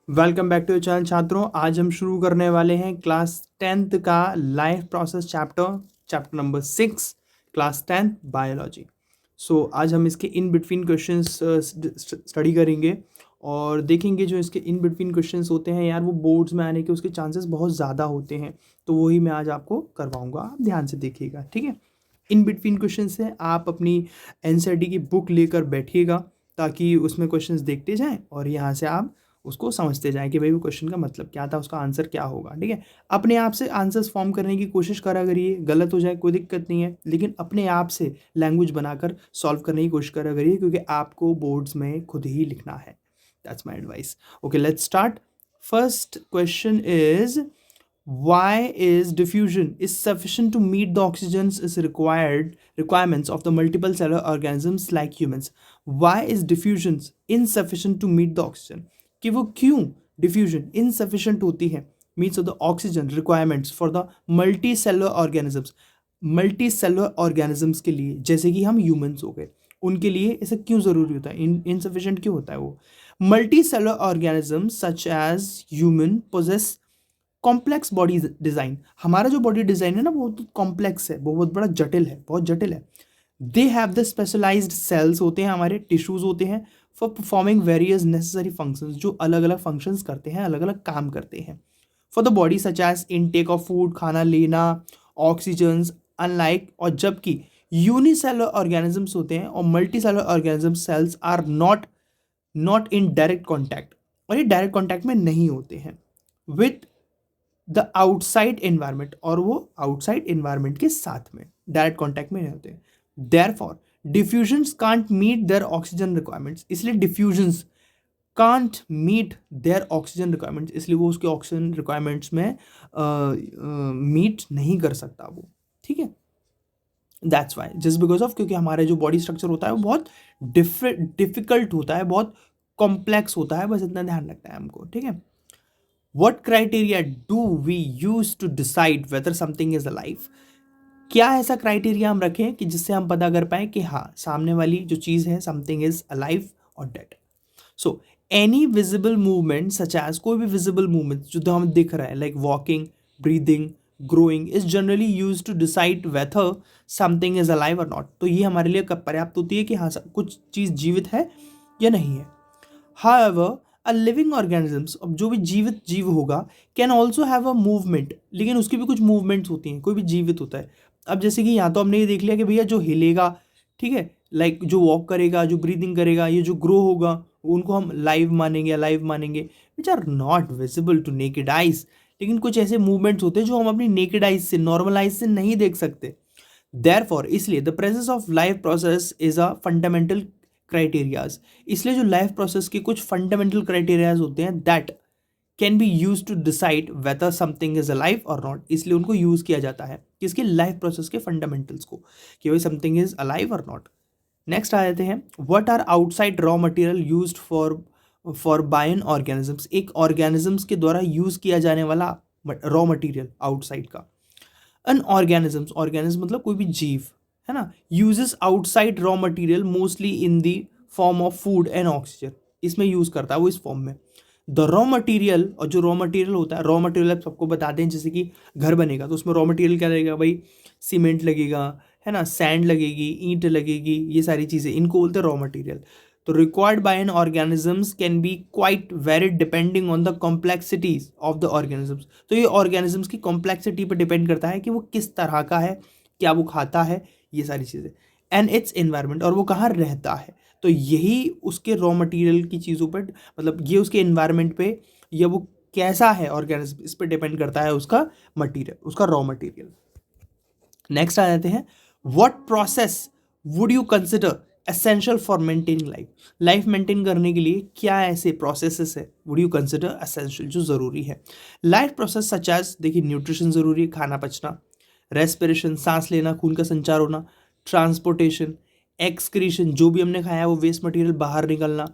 Welcome back to channel छात्रों। आज हम शुरू करने वाले हैं क्लास 10th का life process chapter number 6, class 10th biology. आज हम इसके इन बिटवीन क्वेश्चंस स्टडी करेंगे और देखेंगे जो इसके इन बिटवीन क्वेश्चंस होते हैं यार, वो बोर्ड्स में आने के उसके चांसेस बहुत ज़्यादा होते हैं। तो वही मैं आज आपको करवाऊंगा, आप ध्यान से देखिएगा, ठीक है। इन बिटवीन क्वेश्चन से आप अपनी एनसीईआरटी की बुक लेकर बैठिएगा ताकि उसमें क्वेश्चंस देखते जाएं और यहाँ से आप उसको समझते जाएं कि भाई वो क्वेश्चन का मतलब क्या था, उसका आंसर क्या होगा, ठीक है। अपने आप से आंसर्स फॉर्म करने की कोशिश करा करिए, गलत हो जाए कोई दिक्कत नहीं है, लेकिन अपने आप से लैंग्वेज बनाकर सॉल्व करने की कोशिश करा करिए क्योंकि आपको बोर्ड्स में खुद ही लिखना है। That's my advice. Okay, let's start. First question is why is diffusion is sufficient to meet the oxygen is required requirements of the multiple cellular organisms like humans? Why is diffusion insufficient to meet the oxygen? कि वो क्यों diffusion insufficient होती है means of the oxygen requirements for the multi cellular organisms. Multi cellular organisms के लिए, जैसे कि हम ह्यूमंस हो गए, उनके लिए ऐसा क्यों ज़रूरी होता है, इनसफिशिएंट क्यों होता है वो? Multi cellular organisms such as human possess complex body design. हमारा जो बॉडी डिज़ाइन है ना, वो बहुत कॉम्प्लेक्स है, वो बहुत बड़ा जटिल है, बहुत जटिल है। They have the specialised cells होते हैं, हमारे टिश्यूज होते हैं for performing various necessary functions, जो अलग अलग फंक्शंस करते हैं, अलग अलग काम करते हैं for the body, such as intake of food, खाना लेना, ऑक्सीजन, अनलाइक। और जबकि यूनिसेलुलर ऑर्गेनिजम्स होते हैं और multi cellular organism cells are not in direct contact, और ये डायरेक्ट कॉन्टैक्ट में नहीं होते हैं विथ द आउटसाइड एनवायरमेंट, और वो आउटसाइड एनवायरमेंट के साथ में डायरेक्ट कॉन्टैक्ट में नहीं होते हैं। Therefore diffusions can't meet their oxygen requirements, इसलिए diffusions can't meet their oxygen requirements, इसलिए वो उसके ऑक्सीजन रिक्वायरमेंट्स में मीट नहीं कर सकता वो, ठीक है। That's why, just because of, क्योंकि हमारे जो बॉडी स्ट्रक्चर होता है वो बहुत डिफिकल्ट होता है, बहुत कॉम्प्लेक्स होता है, बस इतना ध्यान रखना है हमको, ठीक है। What criteria do we use to decide whether something is alive? क्या ऐसा क्राइटेरिया हम रखें कि जिससे हम पता कर पाए कि हाँ, सामने वाली जो चीज़ है something is alive or dead. So any visible movement such as, कोई भी विजिबल मूवमेंट जो हमें दिख रहा है, like walking, breathing, growing, is generally use to decide whether something is alive or not. तो ये हमारे लिए पर्याप्त होती है कि हाँ, कुछ चीज़ जीवित है या नहीं है। However, a living organisms, अब जो भी जीवित जीव होगा, can also have a movement, लेकिन उसकी भी कुछ मूवमेंट्स होती हैं, कोई भी जीवित होता है। अब जैसे कि यहाँ तो हमने ये देख लिया कि भैया जो हिलेगा, ठीक है, लाइक जो वॉक करेगा, जो ब्रीदिंग करेगा, ये जो ग्रो होगा, उनको हम लाइव मानेंगे, अलाइव मानेंगे, which are not visible to naked eyes. लेकिन कुछ ऐसे मूवमेंट्स होते हैं जो हम अपनी नेकेड आइज से, नॉर्मल आइज से नहीं देख सकते। देयरफॉर, इसलिए the presence of life process is a fundamental criterias, इसलिए जो लाइफ प्रोसेस के कुछ फंडामेंटल क्राइटेरियाज होते हैं that can be use to decide whether something is alive or not, इसलिए उनको यूज किया जाता है किसके, लाइफ प्रोसेस के फंडामेंटल्स को, कि भाई something is alive or not. Next आ जाते हैं, what are outside raw material used for by an organisms, एक ऑर्गेनिजम्स के द्वारा यूज किया जाने वाला रॉ मटेरियल आउटसाइड का। अन ऑर्गेनिजम्स, ऑर्गेनिज्म मतलब कोई भी जीव, है ना, uses outside raw material mostly in the form of food and oxygen, इसमें यूज करता है वो इस फॉर्म में। द रॉ मटेरियल, और जो रॉ मटेरियल होता है, रॉ मटेरियल आप सबको बता दें, जैसे कि घर बनेगा तो उसमें रॉ मटेरियल क्या लगेगा भाई, सीमेंट लगेगा, है ना, सैंड लगेगी, ईंट लगेगी, ये सारी चीज़ें, इनको बोलते हैं रॉ मटेरियल। तो required by N organisms can be quite varied depending on the complexities of the organisms. तो ये ऑर्गेनिजम्स की कॉम्प्लेक्सिटी पर डिपेंड करता है कि वो किस तरह का है, क्या वो खाता है, ये सारी चीज़ें, एंड इट्स इन्वायरमेंट, और वो कहाँ रहता है। तो यही उसके रॉ मटेरियल की चीज़ों पर, मतलब ये उसके इन्वायरमेंट पे या वो कैसा है ऑर्गेनिज्म, इस पर डिपेंड करता है उसका मटीरियल, उसका रॉ मटेरियल। नेक्स्ट आ जाते हैं, what process would you consider essential for maintaining life, life maintain करने के लिए क्या ऐसे प्रोसेसेस है वुड यू कंसिडर एसेंशियल, जो ज़रूरी है। लाइफ प्रोसेस सच एज, देखिए न्यूट्रिशन ज़रूरी है, खाना पचना, रेस्पिरेशन, सांस लेना, खून का संचार होना, ट्रांसपोर्टेशन, एक्सक्रीशन, जो भी हमने खाया है वो वेस्ट मटेरियल बाहर निकलना,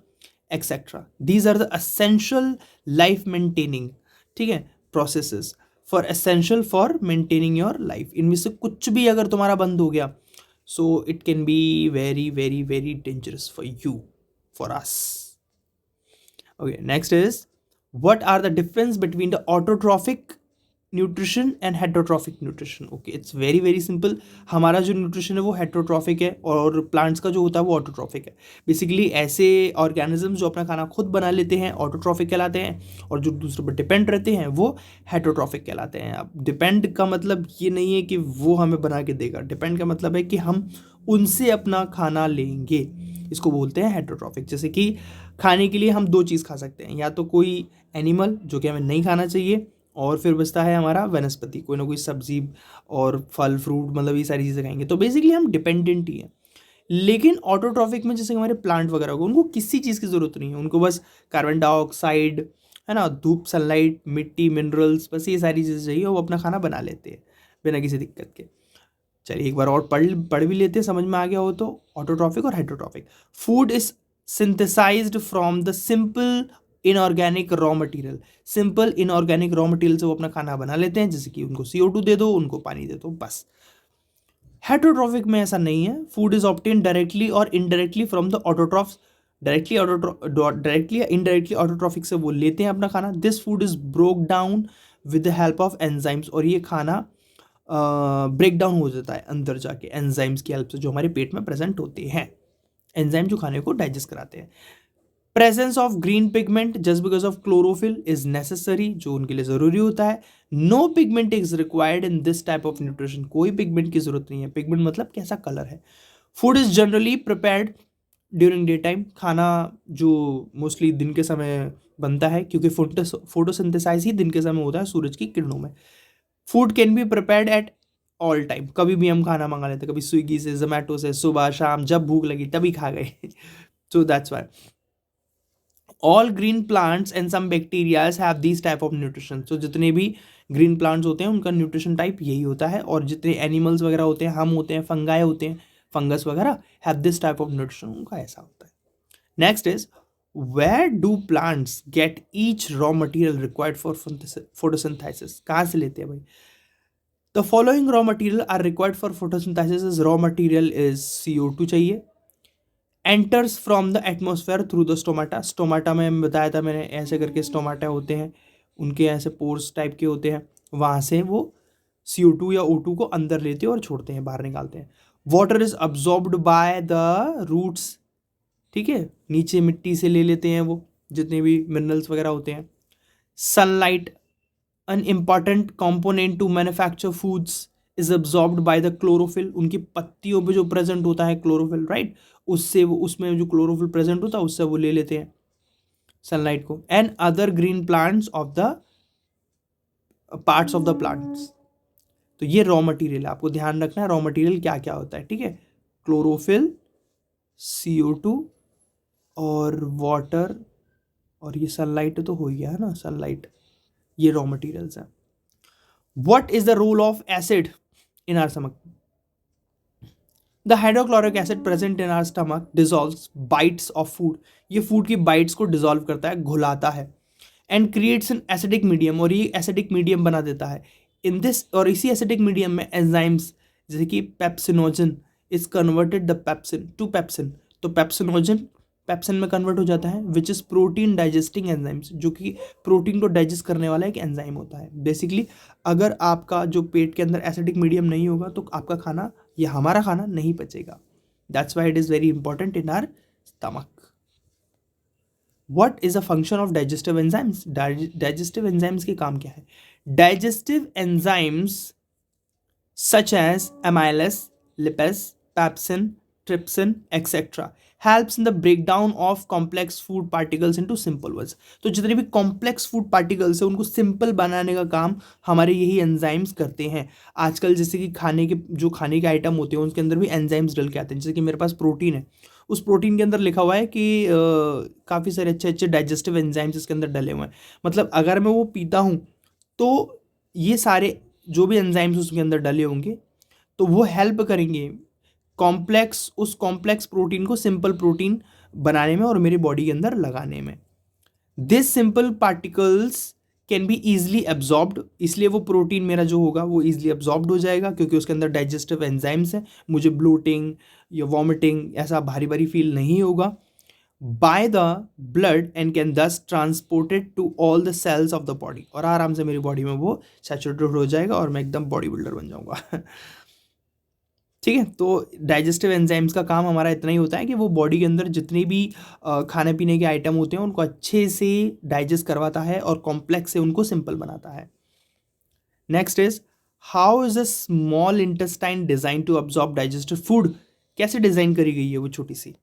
etcetera. These are the essential life maintaining, ठीक है, processes for essential for maintaining your life. इनमें से कुछ भी अगर तुम्हारा बंद हो गया, so it can be very very very dangerous for you, for us. Okay, next is what are the difference between the autotrophic nutrition and heterotrophic nutrition? Okay, it's very very simple. हमारा जो nutrition है वो heterotrophic है और plants का जो होता है वो ऑटोट्रॉफिक है। बेसिकली ऐसे ऑर्गेनिजम्स जो अपना खाना खुद बना लेते हैं ऑटोट्रॉफिक कहलाते हैं, और जो दूसरे पर डिपेंड रहते हैं वो हेटरोट्रॉफिक कहलाते हैं। अब डिपेंड का मतलब ये नहीं है कि वो हमें बना के देगा, डिपेंड का मतलब है कि हम उनसे अपना खाना लेंगे, इसको बोलते हैं हेटरोट्रॉफिक। जैसे कि खाने के लिए हम दो चीज़ खा सकते हैं, या तो कोई एनिमल जो कि हमें नहीं खाना चाहिए, और फिर बचता है हमारा वनस्पति, कोई ना कोई सब्जी और फल फ्रूट, मतलब ये सारी चीज़ें खाएंगे। तो बेसिकली हम डिपेंडेंट ही हैं। लेकिन ऑटोट्रॉफिक में जैसे हमारे प्लांट वगैरह हो गए, उनको किसी चीज़ की ज़रूरत नहीं है, उनको बस कार्बन डाइऑक्साइड, है ना, धूप, सनलाइट, मिट्टी, मिनरल्स, बस ये सारी चीज़ें चाहिए, वो अपना खाना बना लेते हैं बिना किसी दिक्कत के। चलिए एक बार और पढ़ भी लेते हैं, समझ में आ गया हो तो। ऑटोट्रॉफिक और heterotrophic. Food is synthesised from the simple inorganic raw material. Simple inorganic raw material से वो अपना खाना बना लेते हैं, जैसे कि उनको CO2 दे दो, उनको पानी दे दो, बस। हेटरोट्रॉफिक में ऐसा नहीं है। फूड इज ऑब्टेन डायरेक्टली और indirectly from the autotrophs. Directly या इनडायरेक्टली ऑटोट्रॉफिक से वो लेते हैं अपना खाना। This food is broke down with the help of enzymes, और ये खाना ब्रेक डाउन हो जाता है अंदर जाके एंजाइम्स की हेल्प से, जो हमारे पेट में प्रेजेंट होते हैं। एंजाइम जो खाने को डाइजेस्ट कराते हैं। Presence of green pigment just because of chlorophyll is necessary, जो उनके लिए जरूरी होता है। No pigment is required in this type of nutrition. कोई पिगमेंट की जरूरत नहीं है। पिगमेंट मतलब कैसा कलर है। Food is generally prepared during day time. खाना जो मोस्टली दिन के समय बनता है, क्योंकि फोटोसिंथेसाइज ही दिन के समय होता है सूरज की किरणों में। Food can be prepared at all time. कभी भी हम खाना मंगा लेते हैं, कभी स्विगी से, जोमेटो से, सुबह शाम जब भूख लगी तभी खा गए। So that's why all green plants and some bacterias have this type of nutrition. So जितने भी ग्रीन प्लांट्स होते हैं उनका न्यूट्रिशन टाइप यही होता है, और जितने एनिमल्स वगैरह होते हैं, हम होते हैं, फंगाई होते हैं, फंगस वगैरह, have this type of nutrition, उनका ऐसा होता है। Next is where do plants get each raw material required for photosynthesis? कहाँ से लेते हैं भाई? The following raw material are required for photosynthesis. Is raw material is CO2 चाहिए। Enters from the atmosphere through the stomata. Stomata में बताया था मैंने, ऐसे करके स्टोमाटा होते हैं, उनके ऐसे पोर्स टाइप के होते हैं, वहाँ से वो CO2 या O2 को अंदर लेते हैं और छोड़ते हैं, बाहर निकालते हैं। Water is absorbed by the roots, ठीक है, नीचे मिट्टी से ले लेते हैं वो जितने भी मिनरल्स वगैरह होते हैं। Sunlight, an important component to manufacture foods, is absorbed by the chlorophyll। उनकी पत्तियों पे जो प्रेजेंट होता है क्लोरोफिल, राइट, उससे वो, उसमें जो क्लोरोफिल प्रेजेंट होता है उससे वो ले लेते हैं सनलाइट को। And other green plants of the parts of the plants. तो ये रॉ मटेरियल है, आपको ध्यान रखना है रॉ मटेरियल क्या क्या होता है, ठीक है। क्लोरोफिल, CO2 और वाटर, और ये सनलाइट तो हो गया है ना, सनलाइट, ये रॉ मटेरियल्स हैं। What is the role of acid in our stomach? The hydrochloric acid present in our stomach dissolves bites of food। ये फूड की बाइट्स को डिजोल्व करता है, घुलाता है। And creates an acidic medium, और ये एसिडिक मीडियम बना देता है। इन दिस, और इसी एसिडिक मीडियम में एंजाइम्स जैसे कि pepsinogen is converted the pepsin to pepsin. तो पेप्सिनोजन पेप्सिन में कन्वर्ट हो जाता है, which is protein digesting enzymes, जो कि प्रोटीन को डाइजेस्ट करने वाला एक एंजाइम होता है। बेसिकली अगर आपका जो पेट के अंदर एसिडिक मीडियम नहीं होगा तो आपका खाना या हमारा खाना नहीं पचेगा। That's why it is very important in our stomach. What is a function of digestive enzymes? Digestive enzymes के काम क्या है? Digestive enzymes such as amylase, lipase, pepsin, trypsin etcetera helps in the breakdown of complex food particles into simple ones। तो जितने भी complex food particles है उनको simple बनाने का काम हमारे यही एंजाइम्स करते हैं। आजकल जैसे कि खाने के आइटम होते हैं उसके अंदर भी एंजाइम्स डल के आते हैं। जैसे कि मेरे पास प्रोटीन है, उस प्रोटीन के अंदर लिखा हुआ है कि काफ़ी सारे अच्छे अच्छे डाइजेस्टिव एंजाइम्स इसके अंदर डले हुए हैं। मतलब अगर मैं वो पीता हूँ तो ये सारे जो भी एंजाइम्स उसके अंदर डले होंगे तो वो हेल्प करेंगे उस कॉम्प्लेक्स प्रोटीन को सिंपल प्रोटीन बनाने में और मेरी बॉडी के अंदर लगाने में। This simple particles can be easily absorbed, इसलिए वो प्रोटीन मेरा जो होगा वो ईजिली एब्जॉर्ब्ड हो जाएगा क्योंकि उसके अंदर डाइजेस्टिव एंजाइम्स हैं। मुझे ब्लोटिंग या वॉमिटिंग ऐसा भारी भारी फील नहीं होगा। By the blood and can thus transported to all the cells of the body, और आराम से मेरी बॉडी में वो सैचुरेटेड हो जाएगा और मैं एकदम बॉडी बिल्डर बन जाऊंगा। ठीक है, तो डाइजेस्टिव एंजाइम्स का काम हमारा इतना ही होता है कि वो बॉडी के अंदर जितने भी खाने पीने के आइटम होते हैं उनको अच्छे से डाइजेस्ट करवाता है और कॉम्प्लेक्स से उनको सिंपल बनाता है। Next is how is a small intestine design to absorb digested food, कैसे डिजाइन करी गई है वो छोटी सी।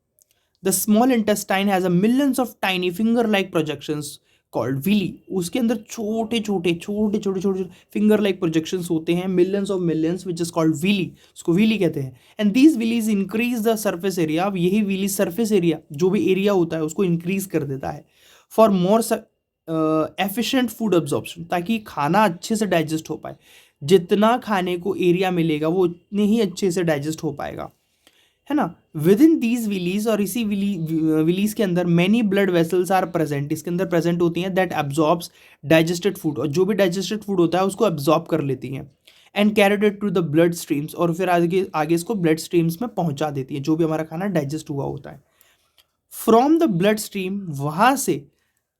The small intestine has a millions of tiny finger like projections called villi, उसके अंदर छोटे छोटे छोटे छोटे छोटे फिंगर लाइक प्रोजेक्शंस होते हैं, millions of millions, which is called villi, उसको विली कहते हैं। And these villis increase the surface area, अब यही विली सर्फेस एरिया जो भी एरिया होता है उसको इंक्रीज कर देता है for more efficient food absorption, ताकि खाना अच्छे से डाइजेस्ट हो पाए। जितना खाने को एरिया मिलेगा वो उतने ही अच्छे से डाइजेस्ट हो पाएगा, है ना। विद इन दीज विलीज, और इसी विलीज के अंदर many blood vessels are present, इसके अंदर प्रेजेंट होती हैं, दैट एब्जॉर्ब्स डाइजेस्टेड फूड, और जो भी डाइजेस्टेड फूड होता है उसको एब्जॉर्ब कर लेती हैं and carried it to the blood streams, और फिर आगे आगे इसको ब्लड स्ट्रीम्स में पहुंचा देती है जो भी हमारा खाना डाइजेस्ट हुआ होता है। फ्रॉम द ब्लड स्ट्रीम, वहां से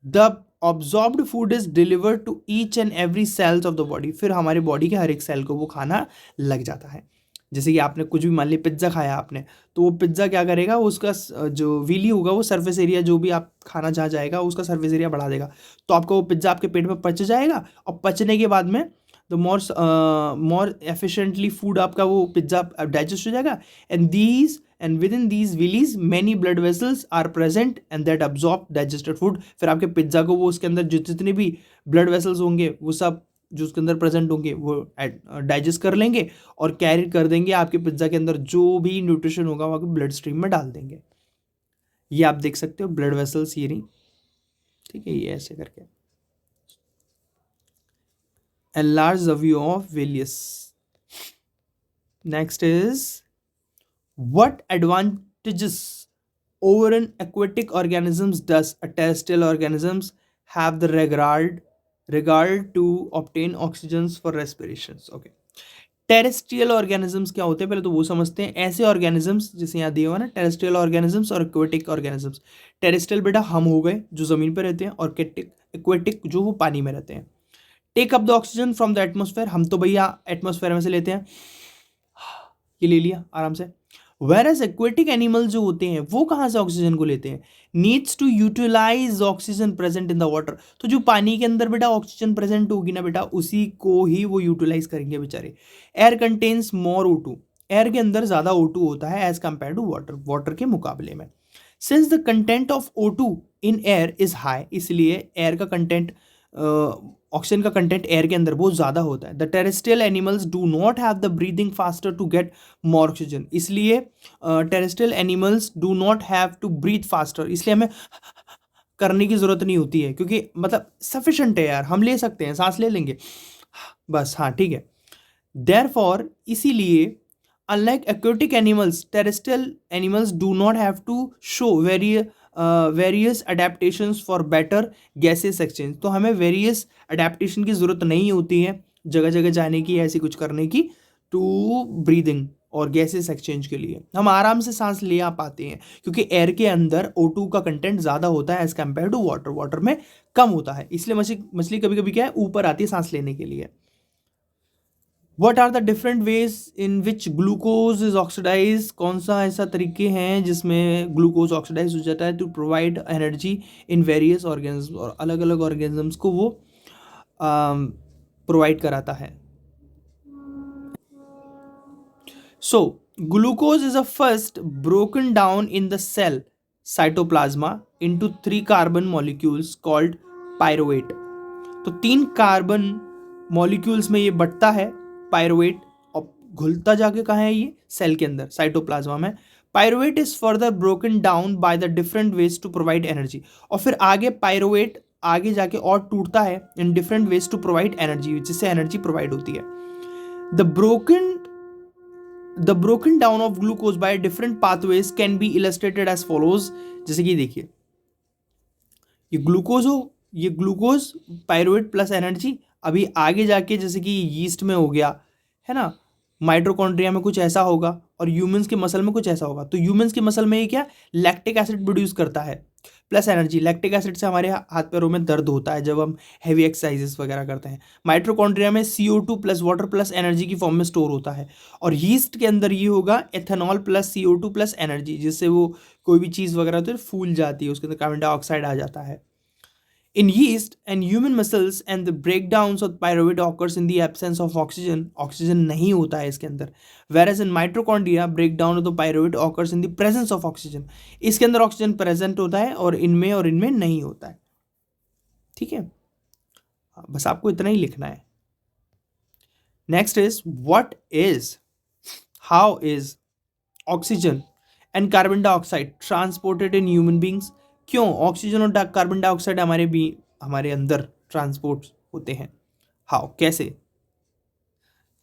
the absorbed food is delivered to each and every cells of the body, फिर हमारे बॉडी के हर एक सेल को वो खाना लग जाता है। जैसे कि आपने कुछ भी मान लिया पिज्ज़ा खाया आपने, तो वो पिज्ज़ा क्या करेगा, उसका जो व्हीली होगा वो सरफेस एरिया, जो भी आप खाना जहाँ जाएगा उसका सरफेस एरिया बढ़ा देगा, तो आपका वो पिज्ज़ा आपके पेट में पच जाएगा, और पचने के बाद में द मोर एफिशिएंटली फूड आपका वो पिज्ज़ा डाइजेस्ट हो जाएगा। And within these villis many blood vessels are present and that absorb digested food, फिर आपके पिज्ज़ा को वो उसके अंदर जितने भी ब्लड वेसल्स होंगे वो सब जो उसके अंदर प्रेजेंट होंगे वो डाइजेस्ट कर लेंगे और कैरी कर देंगे आपके पिज्ज़ा के अंदर, जो भी न्यूट्रिशन होगा वो आपके ब्लड स्ट्रीम में डाल देंगे। ये आप देख सकते हो ब्लड वेसल्स ये रही, ठीक है, ये ऐसे करके enlarge the view of Villius. Next is what advantages over an aquatic organisms does a terrestrial organisms have the regard to obtain oxygens for respirations. Okay. Terrestrial organisms क्या होते हैं पहले तो वो समझते हैं। ऐसे ऑर्गेनिजम्स जैसे यहाँ दिए हुआ ना, टेरेस्ट्रियल ऑर्गेनिजम्स और एक्वेटिक ऑर्गेनिजम्स। टेरेस्ट्रियल बेटा हम हो गए जो ज़मीन पर रहते हैं, और एक्वेटिक जो वो पानी में रहते हैं। Take up the oxygen from the atmosphere, हम तो भैया एटमोस्फेयर में से लेते हैं, ये ले लिया आराम से। वेर एज एक्वेटिक एनिमल जो होते हैं वो कहाँ से ऑक्सीजन को लेते हैं, needs to utilise oxygen present in the water, तो जो पानी के अंदर बेटा ऑक्सीजन प्रेजेंट होगी ना बेटा, उसी को ही वो यूटिलाइज करेंगे बेचारे। एयर कंटेन्स मोर O2, एयर के अंदर ज़्यादा O2 होता है as compare to water, water के मुकाबले में। Since the content of O2 in air is high, इसलिए एयर का कंटेंट, ऑक्सीजन का कंटेंट एयर के अंदर बहुत ज़्यादा होता है। The terrestrial animals do not have the breathing faster to get more oxygen, इसलिए terrestrial animals do not have to breathe faster, इसलिए हमें करने की ज़रूरत नहीं होती है, क्योंकि मतलब सफिशेंट है यार, हम ले सकते हैं, सांस ले लेंगे बस, हाँ ठीक है। देयरफॉर इसीलिए unlike aquatic animals, terrestrial animals do not have to show various adaptations for better gases exchange, तो हमें वेरियस अडेप्टेशन की ज़रूरत नहीं होती है जगह जगह जाने की, ऐसी कुछ करने की, टू ब्रीदिंग और गैसेस एक्सचेंज के लिए हम आराम से सांस ले आ पाते हैं, क्योंकि एयर के अंदर O2 का कंटेंट ज़्यादा होता है as compare to water, water में कम होता है, इसलिए मछली कभी कभी क्या है ऊपर आती है सांस लेने के लिए। What are the different ways in which glucose is oxidized, कौन सा ऐसा तरीके हैं जिसमें ग्लूकोज ऑक्सीडाइज हो जाता है to provide energy in various organism, और अलग अलग ऑर्गेनिजम्स को वो प्रोवाइड कराता है। So glucose is a first broken down in the cell cytoplasm into 3 carbon molecules called pyruvate, तो 3 कार्बन मॉलिक्यूल्स में ये बढ़ता है पायरुवेट, और घुलता जाके कहाँ है ये सेल के अंदर साइटोप्लाज्मा में। Pyruvate is further broken down by the different ways to provide energy, और फिर आगे पायरुवेट आगे जाके और टूटता है in different ways to provide energy, जिससे एनर्जी प्रोवाइड होती है। The broken down of glucose by different pathways can be illustrated as follows, जैसे कि देखिए ये ग्लूकोज हो, ये ग्लूकोज पायरुवेट प्लस एनर्जी, अभी आगे जाके जैसे कि यीस्ट में हो गया है ना, माइटोकॉन्ड्रिया में कुछ ऐसा होगा, और ह्यूमंस के मसल में कुछ ऐसा होगा, तो ह्यूमंस के मसल में ये क्या लैक्टिक एसिड प्रोड्यूस करता है, प्लस एनर्जी। लैक्टिक एसिड से हमारे हाथ पैरों में दर्द होता है जब हम हैवी एक्सरसाइजेस वगैरह करते हैं। माइटोकॉन्ड्रिया में CO2 plus water plus energy की फॉर्म में स्टोर होता है। और यीस्ट के अंदर ये होगा ethanol plus CO2 plus energy, जिससे वो कोई भी चीज़ वगैरह तो फूल जाती है, उसके अंदर कार्बन डाइऑक्साइड आ जाता है। In yeast and human muscles and the breakdowns of pyruvate occurs in the absence of oxygen. Oxygen नहीं होता है इसके अंदर. Whereas in mitochondria, breakdown of the pyruvate occurs in the presence of oxygen. इसके अंदर oxygen present होता है और इनमें नहीं होता है. ठीक है, बस आपको इतना ही लिखना है. Next is what is, how is oxygen and carbon dioxide transported in human beings. क्यों ऑक्सीजन और कार्बन डाइऑक्साइड हमारे अंदर ट्रांसपोर्ट होते हैं. हाउ, कैसे,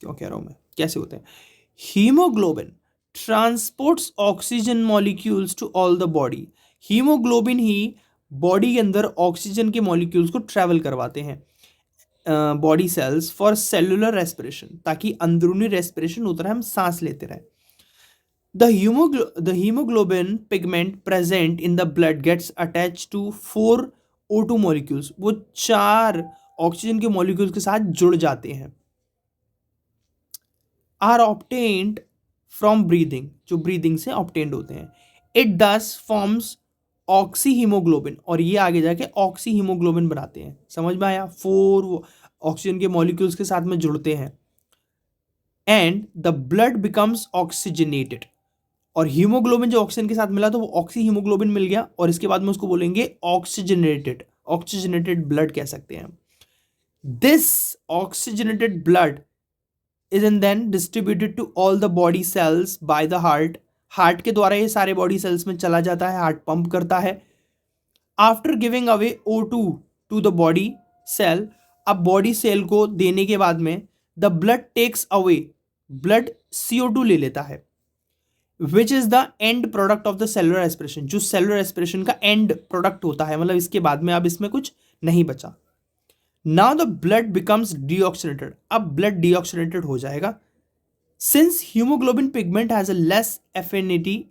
क्यों कह रहा हूं मैं, कैसे होते हैं. Haemoglobin transports oxygen molecules to all the body. Haemoglobin ही बॉडी के अंदर ऑक्सीजन के मॉलिक्यूल्स को ट्रैवल करवाते हैं body cells for cellular respiration, ताकि अंदरूनी रेस्पिरेशन होता रहे, हम सांस लेते रहे. The hemoglobin pigment present in the blood gets attached to 4 O2 molecules. वो 4 ऑक्सीजन के मॉलिक्यूल्स के साथ जुड़ जाते हैं. Are obtained from breathing, जो ब्रीदिंग से obtained होते हैं. It thus forms ऑक्सीहीमोग्लोबिन, और ये आगे जाके ऑक्सीहीमोग्लोबिन बनाते हैं. समझ में आया. 4 ऑक्सीजन के मॉलिक्यूल्स के साथ में जुड़ते हैं. And the blood becomes oxygenated. और हीमोग्लोबिन जो ऑक्सीजन के साथ मिला तो वो ऑक्सी हीमोग्लोबिन मिल गया, और इसके बाद में उसको बोलेंगे ऑक्सीजनेटेड ब्लड कह सकते हैं. This oxygenated blood is and then distributed to all the body cells by the heart. Heart के द्वारा ये सारे बॉडी सेल्स में चला जाता है, हार्ट पंप करता है. After giving away O2 to the body cell, अब बॉडी सेल को देने के बाद में the blood takes away, blood CO2 ले लेता है, which is the end product of the cellular respiration, जो सेलुलर रेस्पिरेशन का एंड प्रोडक्ट होता है, मतलब इसके बाद में अब इसमें कुछ नहीं बचा. Now the blood becomes deoxygenated, अब ब्लड डीऑक्सीनेटेड हो जाएगा. Since haemoglobin pigment has a less affinity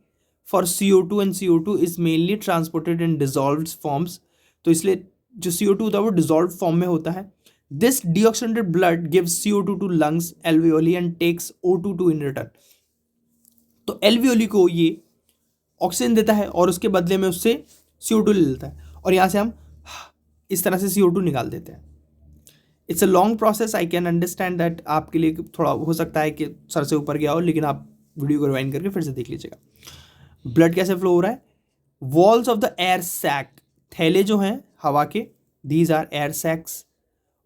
for CO2 and CO2 is mainly transported in dissolved forms, तो इसलिए जो CO2 होता है वो डिजॉल्व फॉर्म में होता है. This deoxygenated blood gives CO2 to lungs alveoli and takes O2 to in return. तो एल्वियोली को ये ऑक्सीजन देता है और उसके बदले में उससे CO2 ले लेता है, और यहाँ से हम इस तरह से CO2 निकाल देते हैं. It's a long process, I can understand that. आपके लिए थोड़ा हो सकता है कि सर से ऊपर गया हो, लेकिन आप वीडियो को रिवाइंड करके फिर से देख लीजिएगा. ब्लड कैसे फ्लो हो रहा है. Walls of the air sac, थैले जो हैं हवा के, दीज आर एयर सैक्स.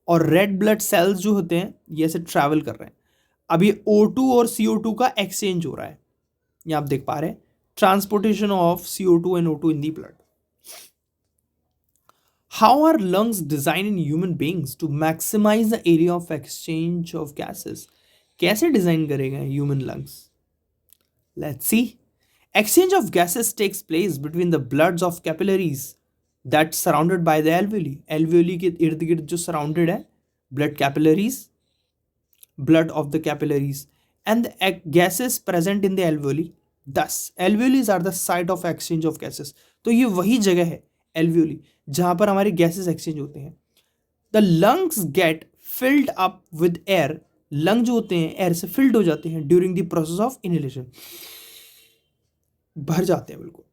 और रेड ब्लड सेल्स जो होते हैं ये ऐसे ट्रैवल कर रहे हैं. अब ये O2 और CO2 का एक्सचेंज हो रहा है, ये आप देख पा रहे हैं. Transportation of CO2 and O2 in the blood. How are lungs design in human beings to maximise the area of exchange of gases. कैसे डिजाइन करेगा human lungs, let's see. Exchange of gases takes place between the bloods of capillaries that surrounded by the alveoli. Alveoli के इर्द गिर्द जो surrounded है blood capillaries, blood of the capillaries and the gases present in the alveoli. Thus, alveolis are the site of exchange of gases. तो ये वही जगह है alveoli जहां पर हमारे gases exchange होते हैं. The lungs get filled up with air. Lung जो होते हैं एयर से फिल्ड हो जाते हैं during the process of inhalation, भर जाते हैं बिल्कुल.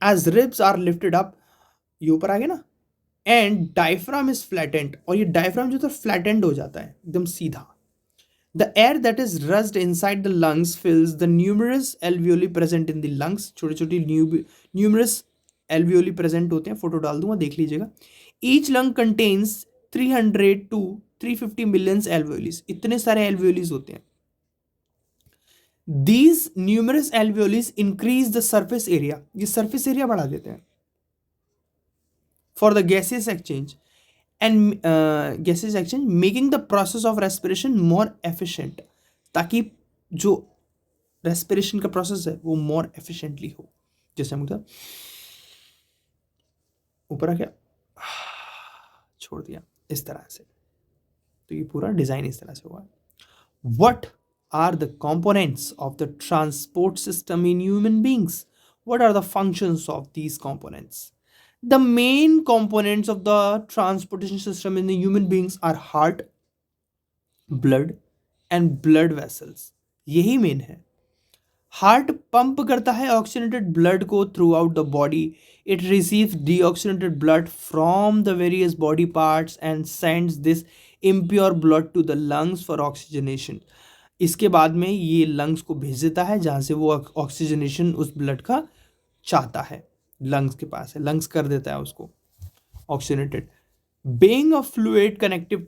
As ribs are lifted up, ये ऊपर आ गया ना, एंड डायफ्राम इज फ्लैटेंड, और ये डायफ्राम जो था फ्लैटेंड हो जाता है एकदम सीधा. The air that is rushed inside the lungs fills the numerous alveoli present in the lungs. छोटी छोटी न्यूमरस एल्वियोली प्रेजेंट होते हैं, फोटो डाल दूंगा देख लीजिएगा. Each lung contains 300 to 350 millions alveolis. इतने सारे एल्वियोलीज होते हैं. These numerous alveolis increase the surface area, ये सरफेस एरिया बढ़ा देते हैं for the gaseous exchange and gaseous exchange, making the process of respiration more efficient, ताकि जो respiration का process है वो more efficiently हो. जैसे हम कहते ऊपर आ गया, छोड़ दिया, इस तरह से. तो ये पूरा डिजाइन इस तरह से हुआ. What are the components of the transport system in human beings? What are the functions of these components? The main components of the transportation system in the human beings are heart, blood and blood vessels. यही main है. Heart pump करता है oxygenated blood को throughout the body. It receives deoxygenated blood from the various body parts and sends this impure blood to the lungs for oxygenation. इसके बाद में ये lungs को भेज देता है जहाँ से वो ऑक्सीजनेशन उस ब्लड का चाहता है. लंग्स के पास है, लंग्स कर देता है उसको oxygenated. Being of fluid connective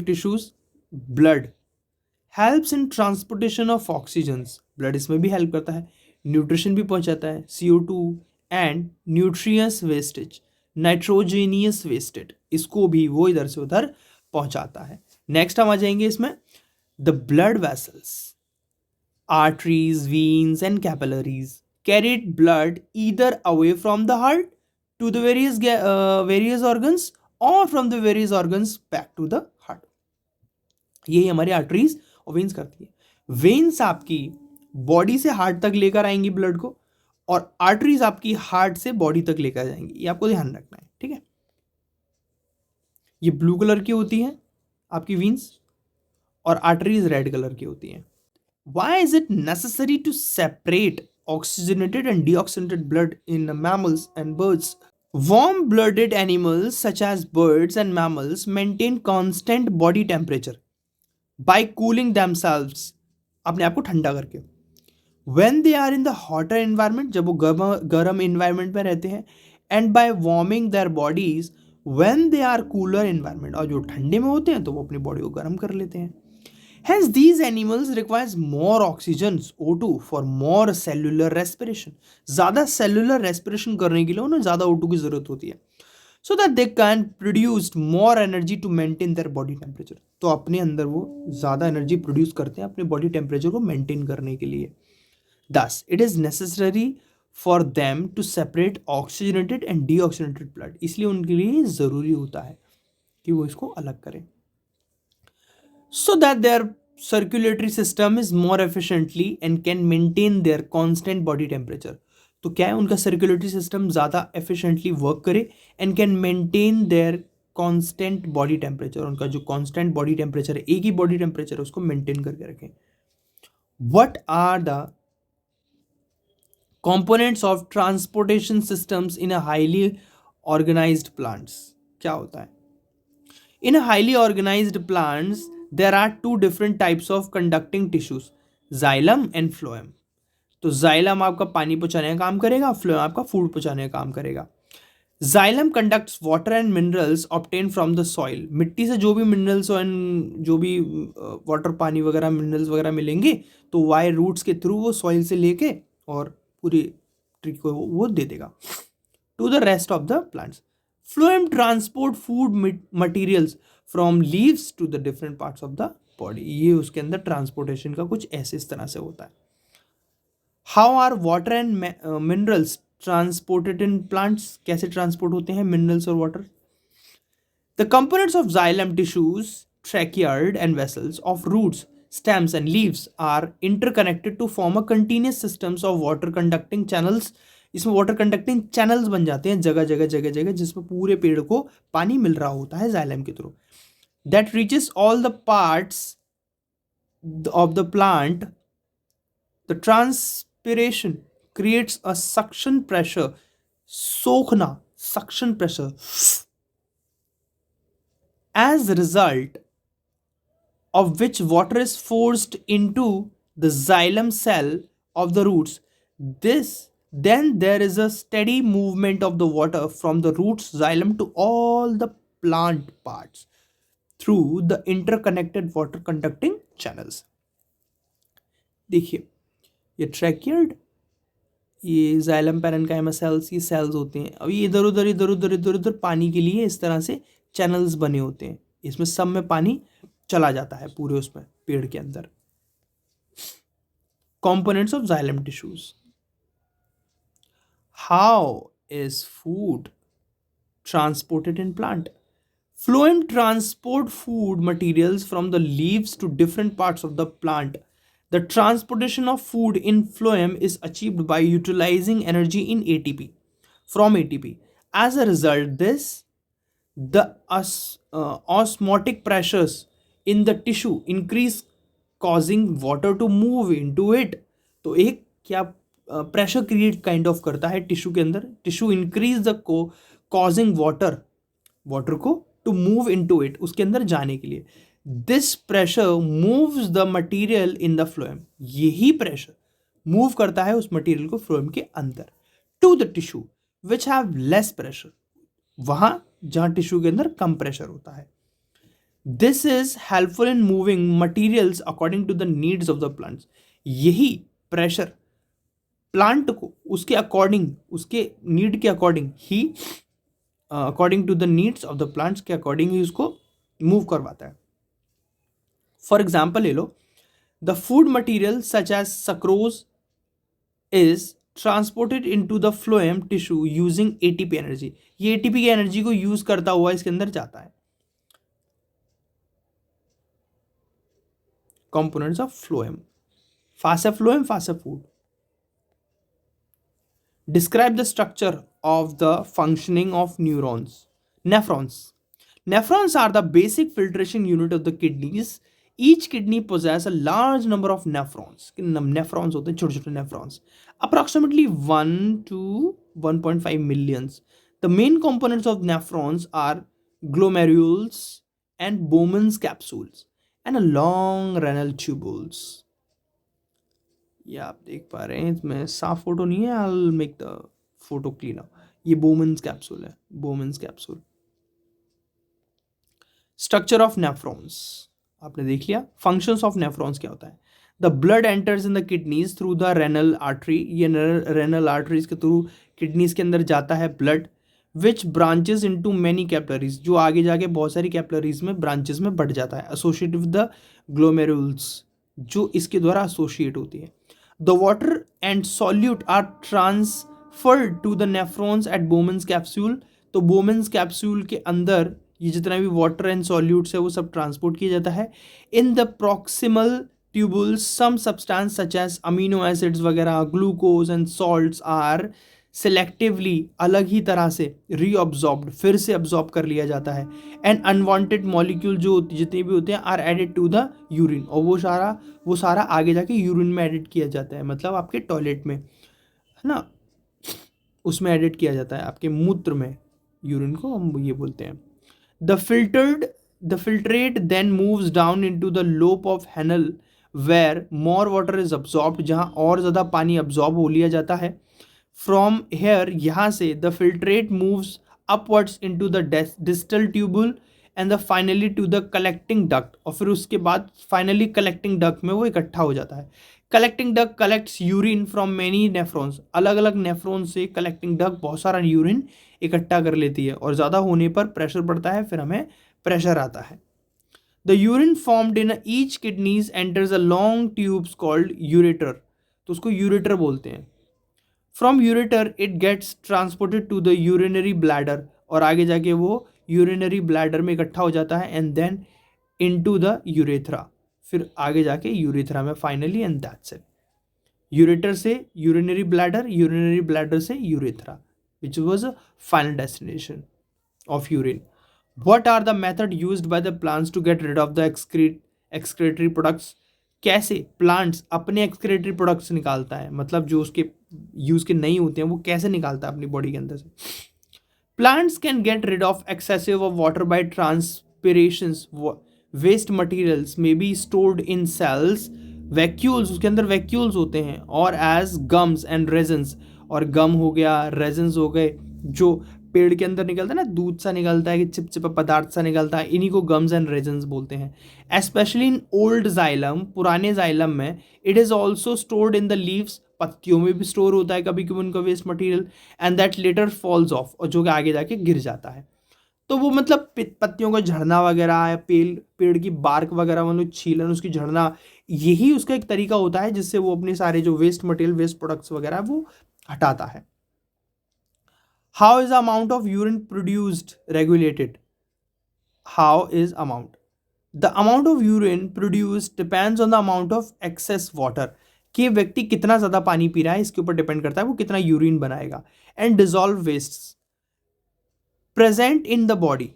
tissues blood helps in transportation of oxygens. Blood इसमें भी हेल्प करता है, न्यूट्रिशन भी पहुंचाता है, CO2 and nutritious wastage, nitrogenous wastage, इसको भी वो इधर से उधर पहुंचाता है. नेक्स्ट हम आ जाएंगे इसमें the blood vessels. Arteries, veins and capillaries carried blood either away from the heart to the various organs और from the various organs back to the heart. यही हमारी आर्टरीज और वेन्स करती है. वेन्स आपकी बॉडी से हार्ट तक लेकर आएंगी ब्लड को, और आर्टरीज आपकी हार्ट से बॉडी तक लेकर जाएंगी. ये आपको ध्यान रखना है, ठीक है. ये ब्लू कलर की होती हैं आपकी वेन्स और आर्टरीज रेड कलर की होती हैं. Why is it necessary to separate oxygenated and deoxygenated blood in mammals and birds? Warm blooded animals such as birds and mammals maintain constant body temperature by cooling themselves, अपने आप को ठंडा करके. When they are in the hotter environment, जब वो गर्म environment में रहते हैं, and by warming their bodies when they are cooler environment, और जो ठंडे में होते हैं तो वो अपनी बॉडी को गर्म कर लेते हैं. Hence, these animals requires more oxygen O2 for more cellular respiration. ज़्यादा cellular respiration करने के लिए उन्हें ज़्यादा O2 की ज़रूरत होती है. So that they can produce more energy to maintain their body temperature. तो अपने अंदर वो ज़्यादा एनर्जी प्रोड्यूस करते हैं अपने बॉडी टेम्परेचर को मेंटेन करने के लिए. Thus, it is necessary for them to separate oxygenated and deoxygenated blood. इसलिए उनके लिए ज़रूरी होता है कि वो इसको अलग करें. So that their circulatory system is more efficiently and can maintain their constant body temperature. तो क्या है, उनका circulatory system ज़्यादा efficiently work करे and can maintain their constant body temperature. उनका जो constant body temperature है, एक ही body temperature है, उसको maintain करके रखें. What are the components of transportation systems in a highly organized plants? क्या होता है? In a highly organized plants, there are two different types of conducting tissues, xylem and phloem. तो xylem आपका पानी पहुंचाने का काम करेगा, phloem आपका फूड पहुंचाने का काम करेगा. Xylem conducts water and minerals obtained from the soil. मिट्टी से जो भी मिनरल्स और जो भी वाटर, पानी वगैरह, मिनरल्स वगैरह मिलेंगे तो वायर रूट्स के थ्रू वो सॉइल से लेके और पूरी ट्री को वो दे देगा to the rest of the plants. Phloem transport food materials from leaves to the different parts of the body. ये उसके अंदर ट्रांसपोर्टेशन का कुछ ऐसे इस तरह से होता है. How are water and minerals transported in plants? कैसे ट्रांसपोर्ट होते हैं मिनरल्स और water? The components of xylem tissues, tracheids and vessels of roots, stems and leaves are interconnected to form a continuous systems of water conducting channels. इसमें water conducting channels बन जाते हैं जगह जगह जगह जगह, जिसमें पूरे पेड़ को पानी मिल रहा होता है जाइलम के through. That reaches all the parts of the plant. The transpiration creates a suction pressure. सोखना, suction pressure. As result of which water is forced into the xylem cell of the roots. Then there is a steady movement of the water from the roots xylem to all the plant parts through the interconnected water conducting channels. देखिए, ये ट्रैकियड, ये xylem parenchyma sales, ये sales होते हैं. अब ये इधर उधर इधर उधर इधर उधर पानी के लिए इस तरह से चैनल्स बने होते हैं. इसमें सब में पानी चला जाता है पूरे उसमें पेड़ के अंदर. Components of xylem tissues. How is food transported in plant? Phloem transport food materials from the leaves to different parts of the plant. The transportation of food in phloem is achieved by utilizing energy in ATP from ATP. As a result, the osmotic pressures in the tissue increase, causing water to move into it. तो एक क्या pressure create kind of करता है tissue के अंदर, tissue increase the causing water को to move into it, उसके अंदर जाने के लिए. This pressure moves the material in the phloem. यही प्रेशर मूव करता है उस मटेरियल को फ्लोएम के अंदर to the tissue which have less pressure, वहां जहां टिश्यू के अंदर कम प्रेशर होता है. This is helpful in moving materials according to the needs of the plants. यही प्रेशर प्लांट को उसके अकॉर्डिंग, उसके नीड के अकॉर्डिंग ही, according to the needs of the plants के अकॉर्डिंग ही उसको मूव करवाता है. फॉर एग्जाम्पल ले लो, the food material such as sucrose is transported into the phloem tissue using ATP energy. ये एटीपी की एनर्जी को यूज करता हुआ इसके अंदर जाता है. कंपोनेंट्स ऑफ फ्लोएम, फासा फ्लोएम, फासा food. Describe the structure of the functioning of nephrons. Nephrons are the basic filtration unit of the kidneys. Each kidney possesses a large number of nephrons. Nephrons होते हैं छोटे छोटे nephrons. Approximately 1 to 1.5 millions. The main components of nephrons are glomerules and Bowman's capsules and a long renal tubules. ये आप देख पा रहे हैं, इसमें साफ फोटो नहीं है, I make the photo clean. ये बोमन्स कैप्सूल है, Bowman's capsule. Structure of nephrons आपने देख लिया. फंक्शंस ऑफ नेफ्रॉन्स क्या होता है? The blood enters in the kidneys through the renal artery. ये रेनल आर्टरीज के थ्रू किडनीज के अंदर जाता है ब्लड, विच ब्रांचेस इनटू मैनी कैपिलरीज, जो आगे जाके बहुत सारी कैपिलरीज में ब्रांचेस में बढ़ जाता है. एसोसिएटेड विद द ग्लोमेरुल्स, जो इसके द्वारा एसोसिएट होती है. The water and solute are transferred to the nephrons at Bowman's capsule. तो Bowman's capsule के अंदर ये जितना भी water and solutes है वो सब ट्रांसपोर्ट किया जाता है. In the proximal tubules, some substance such as amino acids वगैरह, glucose and salts are selectively, अलग ही तरह से reabsorbed, फिर से absorb कर लिया जाता है. And unwanted molecule जो जितने भी होते हैं are added to the urine, और वो सारा आगे जाके यूरिन में एडिट किया जाता है. मतलब आपके टॉयलेट में है ना, उसमें एडिट किया जाता है, आपके मूत्र में. यूरिन को हम ये बोलते हैं. The filtrate then moves down into the loop of Henle where more water is absorbed, जहां और ज़्यादा पानी अब्सॉर्ब हो लिया जाता है. फ्रॉम हेयर, यहाँ से the filtrate moves upwards into the distal tubule and the finally to the collecting duct, और फिर उसके बाद फाइनली कलेक्टिंग डक्ट में वो इकट्ठा हो जाता है. Collecting duct collects urine from many nephrons. अलग अलग नेफ्रॉन से कलेक्टिंग डक्ट बहुत सारा यूरिन इकट्ठा कर लेती है, और ज़्यादा होने पर प्रेशर बढ़ता है, फिर हमें प्रेशर आता है. The urine formed in each kidneys enters a long tubes called ureter. तो उसको यूरेटर बोलते हैं. From ureter it gets transported to the urinary bladder, और आगे जाके वो यूरिनरी ब्लैडर में इकट्ठा हो जाता है. And then into the urethra, फिर आगे जाके यूरेथ्रा में finally, and that's it. Ureter से यूरिनरी ब्लैडर, यूरिनरी ब्लैडर से urethra, which was a final destination of urine. What are the method used by the plants to get rid of the excretory products? कैसे plants अपने excretory products निकालता है, मतलब जो उसके use के नहीं होते हैं वो कैसे निकालता है अपनी बॉडी के अंदर से. Plants can get rid of excessive of water by transpirations. Waste materials may be stored in cells, vacuoles, उसके अंदर वैक्यूल्स होते हैं, और एज गम्स एंड रेजन्स, और गम हो गया, रेजन्स हो गए, जो पेड़ के अंदर निकलता है ना, दूध सा निकलता है कि चिपचिपा पदार्थ सा निकलता है, इन्हीं को गम्स एंड रेजन्स बोलते हैं. एस्पेशली इन ओल्ड जाइलम, पुराने जाइलम में. It is also stored in the leaves, पत्तियों में भी स्टोर होता है कभी कभी उनका waste material. And that later falls off, और जो कि आगे जाके गिर जाता है. तो वो मतलब पत्तियों का झड़ना वगैरह या पेड़ की बार्क वगैरह, मतलब छीलन उसकी झड़ना, यही उसका एक तरीका होता है जिससे वो अपने सारे जो वेस्ट मटेरियल, वेस्ट प्रोडक्ट्स वगैरह वो हटाता है. How is the amount of urine produced regulated? How is amount? The amount of urine produce depends on the amount of excess water, कि व्यक्ति कितना ज़्यादा पानी पी रहा है इसके ऊपर डिपेंड करता है वो कितना यूरिन बनाएगा. And dissolve waste present in the body.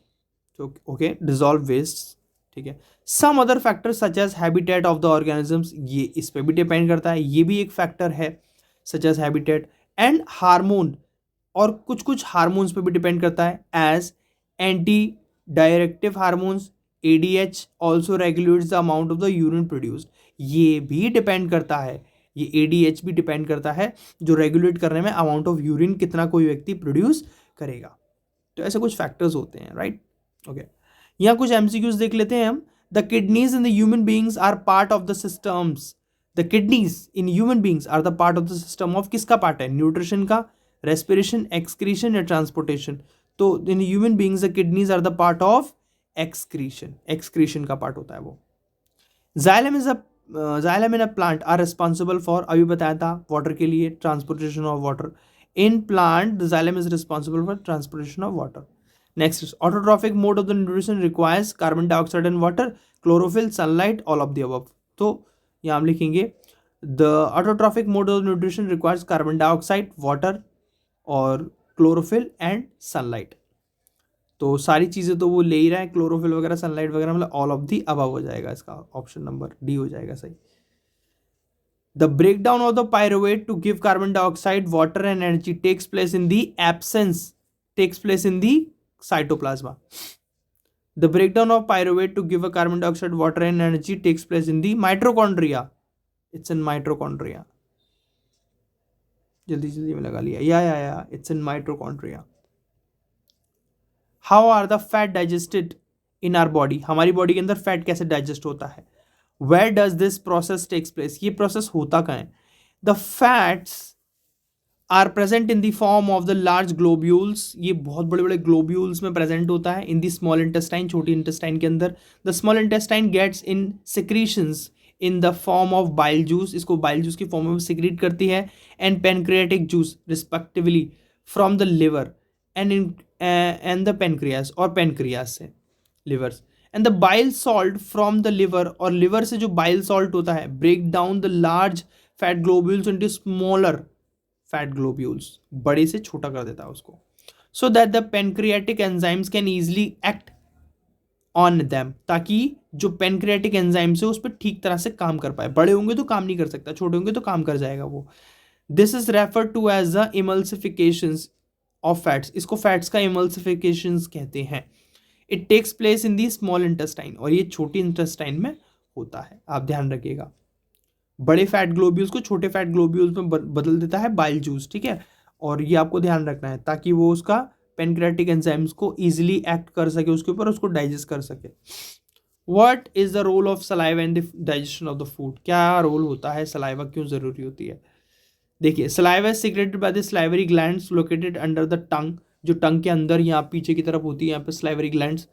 Okay, dissolve waste. ठीक है. Some other factors such as habitat of the organisms, ये इस पे भी डिपेंड करता है, ये भी एक फैक्टर है. Such as habitat and hormone, और कुछ कुछ हार्मोन्स पे भी डिपेंड करता है. As anti diuretic hormones, ADH also regulates the amount of the urine produced, ये भी डिपेंड करता है. ये एडीएच भी डिपेंड करता है जो रेगुलेट करने में अमाउंट ऑफ यूरिन कितना कोई व्यक्ति प्रोड्यूस करेगा. तो ऐसे कुछ फैक्टर्स होते हैं, राइट. ओके, यहाँ कुछ एमसीक्यूज देख लेते हैं हम. The kidneys in the human beings are part of the systems. The kidneys in human beings are the part of the system of, किसका पार्ट है? न्यूट्रिशन का, रेस्पिरेशन, एक्सक्रीशन या ट्रांसपोर्टेशन. तो in human beings the kidneys are the part of excretion, excretion का part होता है वो. Xylem is a xylem in a plant are responsible for, अभी बताया था, वाटर के लिए, transportation of water. In plant, the xylem is responsible for transportation of water. Next is autotrophic mode of the nutrition requires carbon dioxide and water, chlorophyll, sunlight, all of the above. तो यहाँ हम लिखेंगे the autotrophic mode of nutrition requires carbon dioxide, water और chlorophyll and sunlight. तो सारी चीज़ें तो वो ले ही रहा है, क्लोरोफिल वगैरह, सनलाइट वगैरह, मतलब ऑल ऑफ दी अबव हो जाएगा, इसका ऑप्शन नंबर डी हो जाएगा सही. The breakdown of the pyruvate to give carbon dioxide, water and energy takes place in the cytoplasma. The breakdown of pyruvate to give a carbon dioxide, water and energy takes place in the mitochondria. It's in mitochondria. जल्दी जल्दी में लगा लिया. या it's in mitochondria. How are the fat digested in our body? हमारी body के अंदर fat कैसे डाइजेस्ट होता है? Where does this process takes place? ये प्रोसेस होता कहाँ है? The fats are present in the form of the large globules. ये बहुत बड़े बड़े globules में present होता है. In the small intestine, छोटी इंटेस्टाइन के अंदर. The small intestine gets in secretions in the form of bile juice. इसको bile juice की form में secrete करती है. And pancreatic juice respectively from the liver and the pancreas, और pancreas से livers. And the bile salt from the liver, और liver से जो बाइल सॉल्ट होता है break down the large fat globules into smaller fat globules, बड़े से छोटा कर देता है उसको, so that the pancreatic enzymes can easily act on them, ताकि जो पेनक्रियाटिक एंजाइम्स है उस पर ठीक तरह से काम कर पाए. बड़े होंगे तो काम नहीं कर सकता, छोटे होंगे तो काम कर जाएगा वो. This is refer to as the emulsifications of fats. इसको फैट्स का इमल्सिफिकेशंस कहते हैं. It takes place in the small intestine, और ये छोटी इंटेस्टाइन में होता है. आप ध्यान रखिएगा, बड़े फैट ग्लोब्यूल्स को छोटे फैट ग्लोब्यूल्स में बदल देता है बाइल जूस. ठीक है, और ये आपको ध्यान रखना है ताकि वो उसका पेनक्रेटिक एंजाइम्स को इजीली एक्ट कर सके उसके ऊपर, उसको डाइजेस्ट कर सके. What is the role of saliva in the digestion of the food? क्या रोल होता है, सलाइवा क्यों जरूरी होती है? देखिए, saliva is secreted by the salivary glands located under the tongue, जो टंग के अंदर यहाँ पीछे की तरफ होती है, यहाँ पे salivary glands.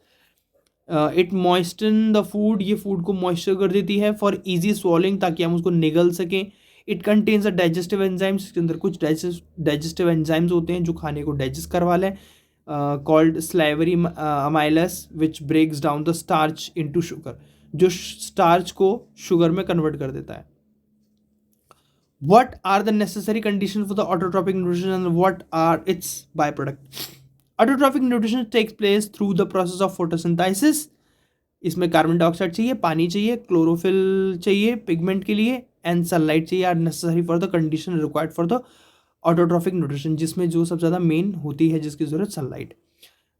It moisten the food, ये फूड को मॉइस्चर कर देती है फॉर इजी स्वॉलिंग, ताकि हम उसको निगल सकें. It contains a digestive enzymes, इसके अंदर कुछ डाइजेस्टिव एंजाइम्स होते हैं जो खाने को डाइजेस्ट करवा लें, called salivary amylase which breaks down the starch into sugar, जो स्टार्च को शुगर में कन्वर्ट कर देता है. What are the necessary conditions for the autotrophic nutrition and what are its byproducts? Autotrophic nutrition takes place through the process of photosynthesis. इसमें carbon dioxide चाहिए, पानी चाहिए, क्लोरोफिल चाहिए पिगमेंट के लिए, एंड सनलाइट चाहिए, are necessary for the condition required for the autotrophic nutrition, जिसमें जो सबसे ज़्यादा मेन होती है जिसकी जरूरत, सनलाइट.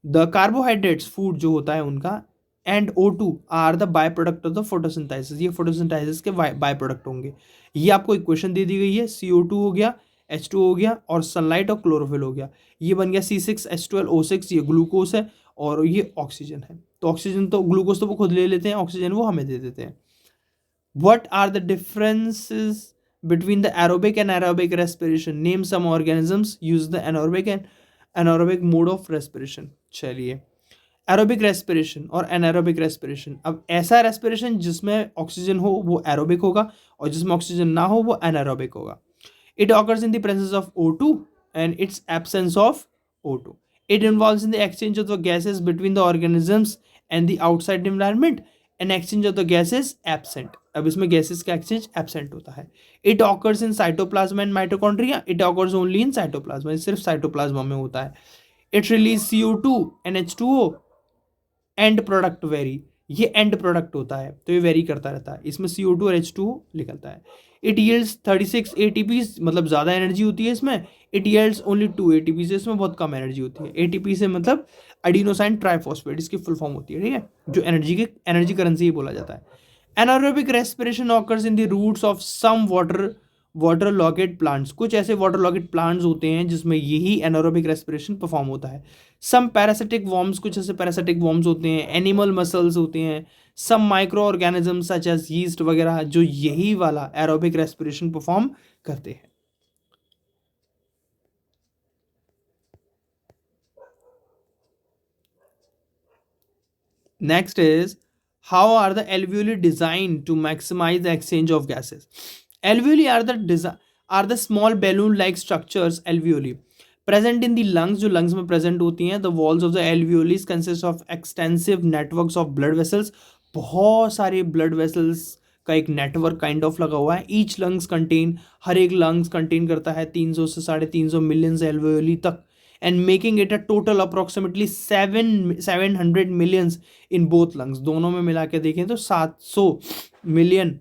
द कार्बोहाइड्रेट्स फूड जो होता है उनका, and O2 are the by product of the photosynthesis, ये फोटोसिंथेसिस के बाय प्रोडक्ट होंगे. ये आपको इक्वेशन दे दी गई है, CO2 हो गया, H2 हो गया, और सनलाइट और क्लोरोफिल हो गया. ये बन गया C6H12O6, ये ग्लूकोज है और ये ऑक्सीजन है. तो ऑक्सीजन तो, ग्लूकोज तो वो खुद ले लेते हैं, ऑक्सीजन वो हमें दे देते हैं. What are the differences between the aerobic and aerobic respiration? Name some organisms use the anaerobic and anaerobic mode of respiration. चलिए, एरोबिक रेस्पिरेशन और एनारोबिक रेस्पिरेशन. अब ऐसा रेस्पिरेशन जिसमें ऑक्सीजन हो वो एरोबिक होगा, और जिसमें ऑक्सीजन ना हो वो एनारोबिक होगा. It occurs in the presence of O2 and it's absence of O2. It involves in the exchange of the gases between the organisms and the outside environment, an exchange of the gases absent. अब इसमें gases का exchange absent होता है। It occurs in cytoplasm and mitochondria, it occurs only in cytoplasm, सिर्फ cytoplasm में होता है। It release CO2 NH2O, and product very, ये एंड प्रोडक्ट होता है तो ये वेरी करता रहता है, इसमें CO2 और H2O निकलता है। इट यील्ड्स 36 ATPs, मतलब ज़्यादा एनर्जी होती है इसमें। इट यील्ड्स ओनली 2 ATPs, इसमें बहुत कम एनर्जी होती है। ATP से मतलब एडिनोसाइन ट्राइफॉस्फेट, इसकी फुल फॉर्म होती है, ठीक है, जो एनर्जी करेंसी ही बोला जाता है। Anaerobic respiration occurs in the roots of some water logged plants, कुछ ऐसे वाटर लॉकेट प्लांट्स होते हैं जिसमें यही एनारोबिक रेस्पिरेशन परफॉर्म होता है। सम पैरासिटिक वॉर्म्स, कुछ ऐसे पैरासिटिक वॉर्म्स होते हैं। एनिमल मसल्स होते हैं। Some micro organism such as yeast वगैरह, जो यही वाला एरोबिक रेस्पिरेशन परफॉर्म करते हैं। Next is, how are the alveoli designed to maximize the exchange of gases? Alveoli are the small balloon-like structures, alveoli, present in the lungs, जो lungs में present होती हैं. The walls of the alveoli consist of extensive networks of blood vessels. बहुत सारे blood vessels का एक network kind of लगा हुआ है. ईच लंग्स कंटेन, हर एक लंग्स कंटेन करता है 300 से 350 मिलियन एल्वेओली तक, and making it a total approximately 700 millions in both lungs. दोनों में मिला के देखें तो 700 million.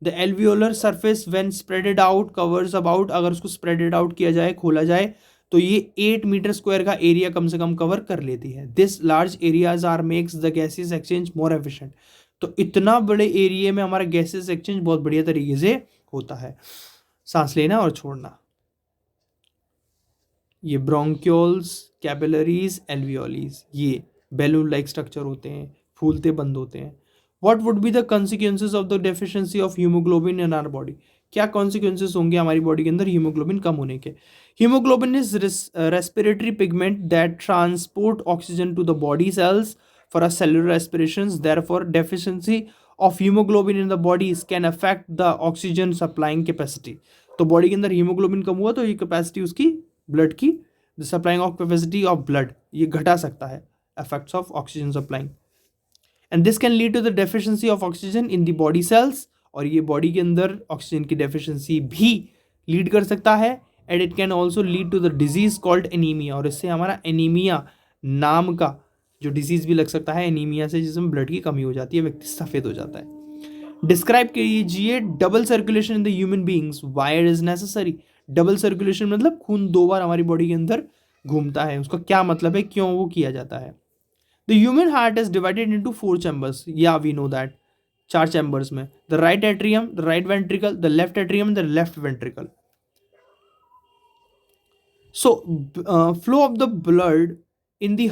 The alveolar surface when spreaded out covers about, अगर उसको spreaded out किया जाए, खोला जाए, तो ये 8 मीटर स्क्वायर का एरिया कम से कम कवर कर लेती है. This large areas are makes the gases exchange more efficient. तो इतना बड़े एरिया में हमारा गैसेस एक्सचेंज बहुत बढ़िया तरीके से होता है. सांस लेना और छोड़ना. ये ब्रोंक्यूल्स, कैपिलरीज, एल्वियोलीज, ये बैलून लाइक स्ट्रक्चर होते हैं, फूलते बंद होते हैं. What would be the consequences of the deficiency of haemoglobin in our body? क्या कॉन्सिक्वेंसेज होंगे हमारी बॉडी के अंदर हीमोग्लोबिन कम होने के? Haemoglobin is respiratory pigment that transport oxygen to the body cells for a cellular respirations. Therefore deficiency of haemoglobin in the bodies can affect the oxygen supplying capacity. तो body के अंदर haemoglobin कम हुआ तो ये capacity उसकी blood की, the supplying of capacity of blood, ये घटा सकता है. Effects of oxygen supplying, and this can lead to the deficiency of oxygen in the body cells. और ये बॉडी के अंदर ऑक्सीजन की डेफिशिएंसी भी लीड कर सकता है. And it can also lead to the disease called anaemia, और इससे हमारा एनीमिया नाम का जो डिजीज भी लग सकता है एनीमिया से, जिसमें ब्लड की कमी हो जाती है, व्यक्ति सफेद हो जाता है. डिस्क्राइब कीजिए double circulation in the human beings, why it is necessary. Double circulation मतलब खून 2 बार हमारी बॉडी के अंदर घूमता है, उसका क्या मतलब है, क्यों वो किया जाता है. The human heart is divided into 4 chambers, या वी नो दैट, 4 चैम्बर्स में. The right atrium, the right ventricle, the left atrium, the left ventricle. So flow of the blood in the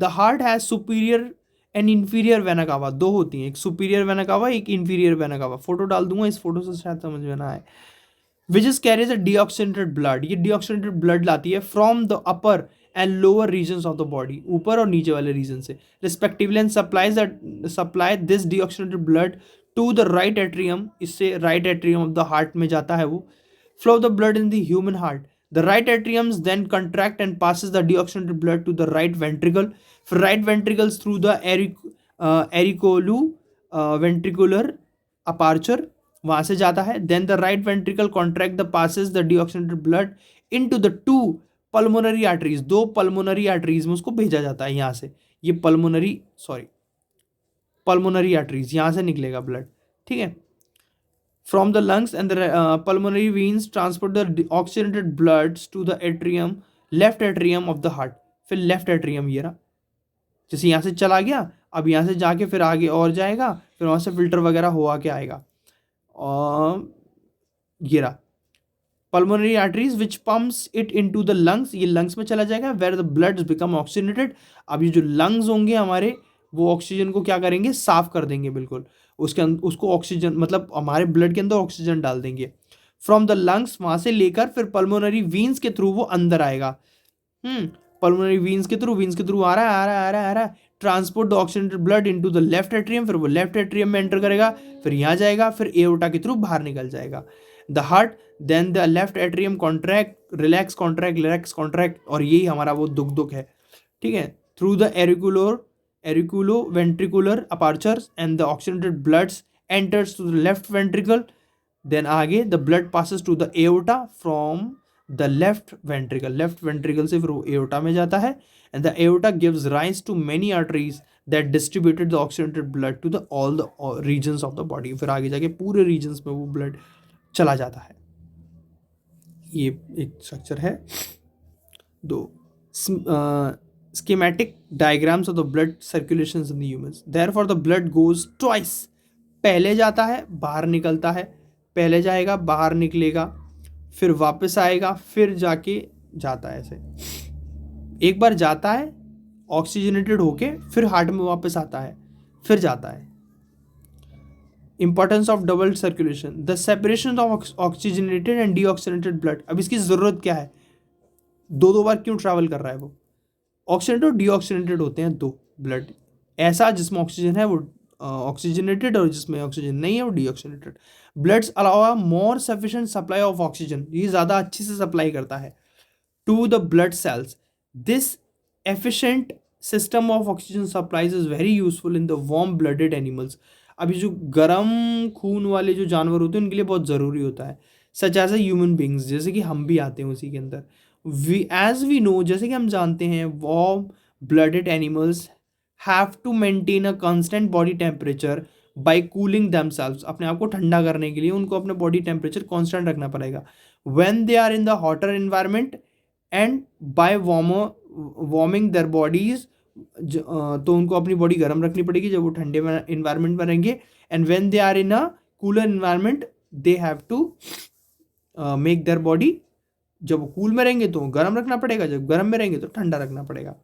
heart has superior and inferior vena cava. 2 होती हैं, एक superior vena cava, एक inferior vena cava. Photo डाल दूंगा, इस photo से शायद समझ में ना आए. Which is carries a deoxygenated blood. ये deoxygenated blood लाती है from the upper and lower regions of the body, ऊपर और नीचे वाले region से respectively, and supply this deoxygenated blood to the right atrium. इससे right atrium of the heart में जाता है वो. Flow of the blood in the human heart. The right atriums then contract and passes the deoxygenated blood to the right ventricle. For right ventricles through the ventricular aperture, वहां से जाता है. Then the right ventricle contract the passes the deoxygenated blood into the 2 pulmonary arteries. 2 pulmonary arteries में उसको भेजा जाता है. यहां से ये पल्मोनरी आर्टरीज, यहां से निकलेगा ब्लड, ठीक है. From the lungs and the pulmonary veins transport the oxygenated blood to the atrium, left atrium of the heart. फिर लेफ्ट एट्रियम, ये रहा, जैसे यहाँ से चला गया, अब यहाँ से जाके फिर आगे और जाएगा, फिर वहाँ से फिल्टर वगैरह हो आके आएगा. ये रहा pulmonary arteries which pumps it into the lungs. ये लंग्स में चला जाएगा, where the blood become oxygenated. अब ये जो लंग्स होंगे हमारे, वो ऑक्सीजन को क्या करेंगे, साफ कर देंगे बिल्कुल. उसको ऑक्सीजन मतलब हमारे ब्लड के अंदर ऑक्सीजन डाल देंगे. फ्रॉम द लंग्स, वहां से लेकर फिर पल्मोनरी वीन्स के थ्रू वो अंदर आएगा. पल्मोनरी वीन्स के थ्रू आ रहा है. Transport the oxygenated blood into the left atrium, फिर वो लेफ्ट एट्रियम में एंटर करेगा, फिर यहाँ जाएगा, फिर एओर्टा के थ्रू बाहर निकल जाएगा. The heart, then the left atrium contract, relax contract, और यही हमारा वो दुख है, ठीक है. Through the auriculoventricular apertures and the oxygenated blood enters to the left ventricle. Then आगे the blood passes to the aorta from the left ventricle से फिर वो aorta में जाता है, and the aorta gives rise to many arteries that distributed the oxygenated blood to the all the regions of the body. फिर आगे जाके पूरे regions में वो blood चला जाता है. ये एक स्ट्रक्चर है. दो schematic diagrams of the blood circulations in the humans. Therefore the blood goes twice. पहले जाता है, बाहर निकलता है, पहले जाएगा, बाहर निकलेगा, फिर वापस आएगा, फिर जाके जाता है. ऐसे एक बार जाता है ऑक्सीजनेटेड होके, फिर हार्ट में वापस आता है, फिर जाता है. Importance of double circulation. The separation of oxygenated and deoxygenated blood. अब इसकी ज़रूरत क्या है? दो बार क्यों ट्रैवल कर रहा है वो? ऑक्सीजनेटेड और डीऑक्सीजनेटेड होते हैं दो ब्लड. ऐसा जिसमें ऑक्सीजन है वो ऑक्सीजनेटेड, और जिसमें ऑक्सीजन नहीं है वो deoxygenated. Bloods allow more sufficient supply of oxygen. ये ज़्यादा अच्छे से सप्लाई करता है to the blood cells. This efficient system of oxygen supplies is very useful in the warm blooded animals. अभी जो गर्म खून वाले जो जानवर होते हैं उनके लिए बहुत ज़रूरी होता है. Such as a human beings, जैसे कि हम भी आते हैं उसी के अंदर. एज वी नो, जैसे कि हम जानते हैं, warm blooded animals have to maintain a constant body temperature by cooling themselves. अपने आप को ठंडा करने के लिए उनको अपने बॉडी टेम्परेचर कांस्टेंट रखना पड़ेगा. When they are in the hotter environment and by warming their bodies, तो उनको अपनी बॉडी गर्म रखनी पड़ेगी जब वो ठंडे इन्वायरमेंट में रहेंगे. And when they are in a cooler environment they have to make their body, जब वो कूल में रहेंगे तो गर्म रखना पड़ेगा, जब गर्म में रहेंगे तो ठंडा रखना पड़ेगा.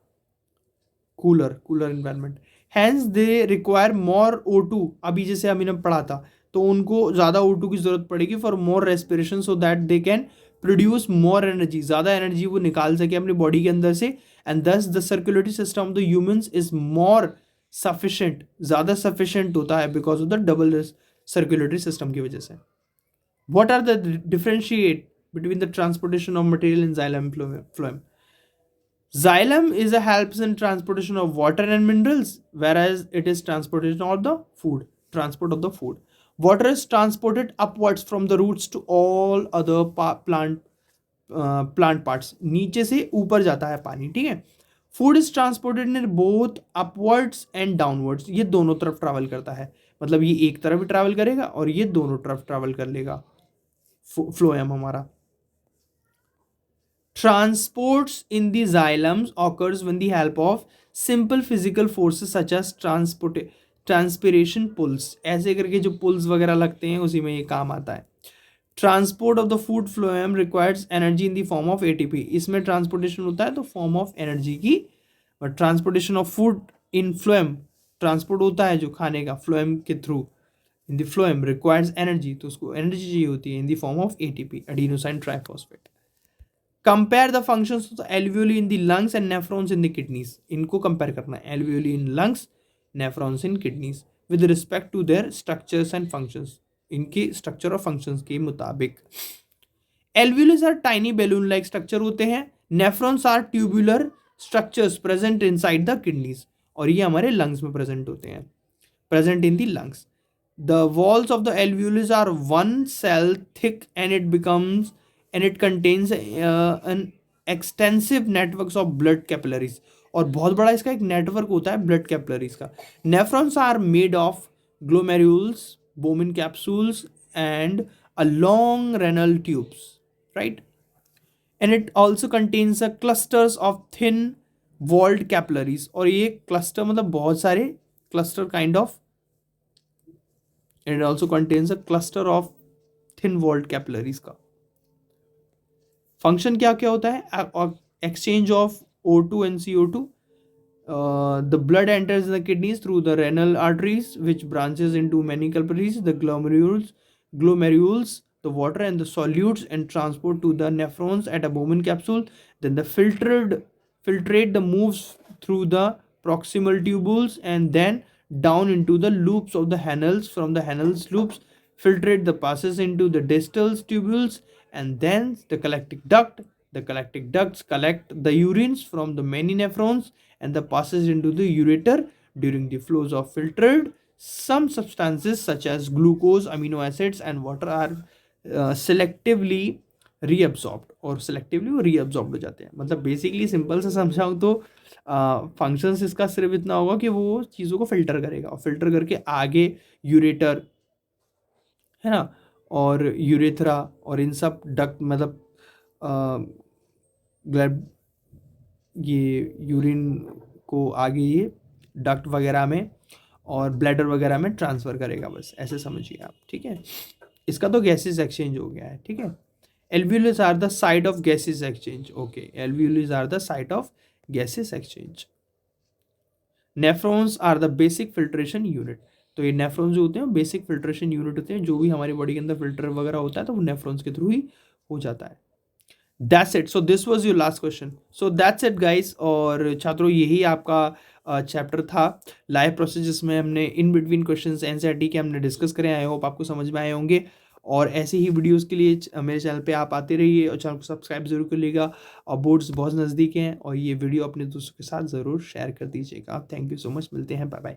Cooler environment. Hence they require more O2. अभी जैसे अभी ने पढ़ा था, तो उनको ज़्यादा O2 की ज़रूरत पड़ेगी for more respiration, so that they can produce more energy. ज़्यादा एनर्जी वो निकाल सके अपनी बॉडी के अंदर से. And thus the circulatory system of the humans is more sufficient. ज़्यादा सफिशिएंट होता है because of the double circulatory system की वजह से. What are the differentiate between the transportation of material in xylem phloem? Xylem is a helps in transportation of water and minerals, whereas it is transportation of the food. Transport of the food. Water is transported upwards from the roots to all other plant parts. नीचे से ऊपर जाता है पानी, ठीक है. Food is transported in both upwards and downwards. ये दोनों तरफ ट्रैवल करता है, मतलब ये एक तरफ भी ट्रैवल करेगा और ये दोनों तरफ ट्रैवल कर लेगा. फ्लोएम हमारा. Transports in the xylems occurs with the help of simple physical forces such as transpiration pulls. ऐसे करके जो pulls वगैरह लगते हैं उसी में ये काम आता है. Transport of the food phloem requires energy in the form of ATP. इसमें transportation होता है तो form of energy की. but transportation of food in phloem, transport होता है जो खाने का phloem के through in the phloem requires energy, तो उसको energy चाहिए होती है in the form of ATP, adenosine triphosphate. Compare the functions of the alveoli in the lungs and nephrons in the kidneys. इनको कंपेयर करना है, alveoli in lungs, nephrons in kidneys, with respect to their structures and functions. इनके structure और functions के मुताबिक. Alveolis are tiny balloon like structure होते हैं. Nephrons are tubular structures present inside the kidneys, और ये हमारे लंग्स में प्रेजेंट होते हैं, present in the lungs. The walls of the alveolis are one cell thick and it contains an extensive networks of blood capillaries. और बहुत बड़ा इसका एक नेटवर्क होता है ब्लड कैपिलरीज का. Nephrons are made of glomerulus, Bowman capsules and a long renal tubes, right. And it also contains a clusters of thin walled capillaries. और ये क्लस्टर मतलब बहुत सारे cluster kind of. And it also contains a cluster of thin walled capillaries का. Function क्या क्या होता है? Exchange of O2 and CO2. The blood enters the kidneys through the renal arteries, which branches into many capillaries, the glomerules, the water and the solutes, and transport to the nephrons at a Bowman capsule. Then the filtrate the moves through the proximal tubules and then down into the loops of the canals. From the canals loops, filtrate the passes into the distal tubules and then the collecting duct. The collecting ducts collect the urines from the many nephrons and the passes into the ureter during the flows of filtered some substances such as glucose, amino acids and water are selectively reabsorbed, और selectively वो reabsorbed हो जाते हैं. मतलब basically simple से समझाऊँ तो functions इसका सिर्फ इतना होगा कि वो चीज़ों को फिल्टर करेगा और फिल्टर करके आगे यूरेटर है ना और यूरेथ्रा और इन सब डक्ट मतलब ग्लैड ये यूरिन को आगे ये डक्ट वगैरह में और ब्लैडर वगैरह में ट्रांसफ़र करेगा. बस ऐसे समझिए आप. ठीक है, इसका तो गैसेस एक्सचेंज हो गया है. ठीक है, alveolus are the site of gases exchange. Okay, alveolus are the site of gases exchange. Nephrons are the basic filtration unit. तो ये नेफ्रॉन्स जो होते हैं बेसिक फिल्ट्रेशन यूनिट होते हैं, जो भी हमारी बॉडी के अंदर फिल्टर वगैरह होता है तो वो नेफ्रॉन्स के थ्रू ही हो जाता है. That's it. So this was your last question. So that's it guys. और छात्रों यही आपका चैप्टर था लाइफ प्रोसेस, जिसमें हमने इन बिटवीन क्वेश्चंस एनसीईआरटी के हमने डिस्कस करें. आई होप आपको समझ में आए होंगे. और ऐसे ही वीडियोस के लिए मेरे चैनल पे आप आते रहिए और चैनल को सब्सक्राइब जरूर कर लीजिएगा. और बोर्ड्स बहुत नज़दीक हैं और ये वीडियो अपने दोस्तों के साथ ज़रूर शेयर कर दीजिएगा. Thank you so much. मिलते हैं. Bye bye.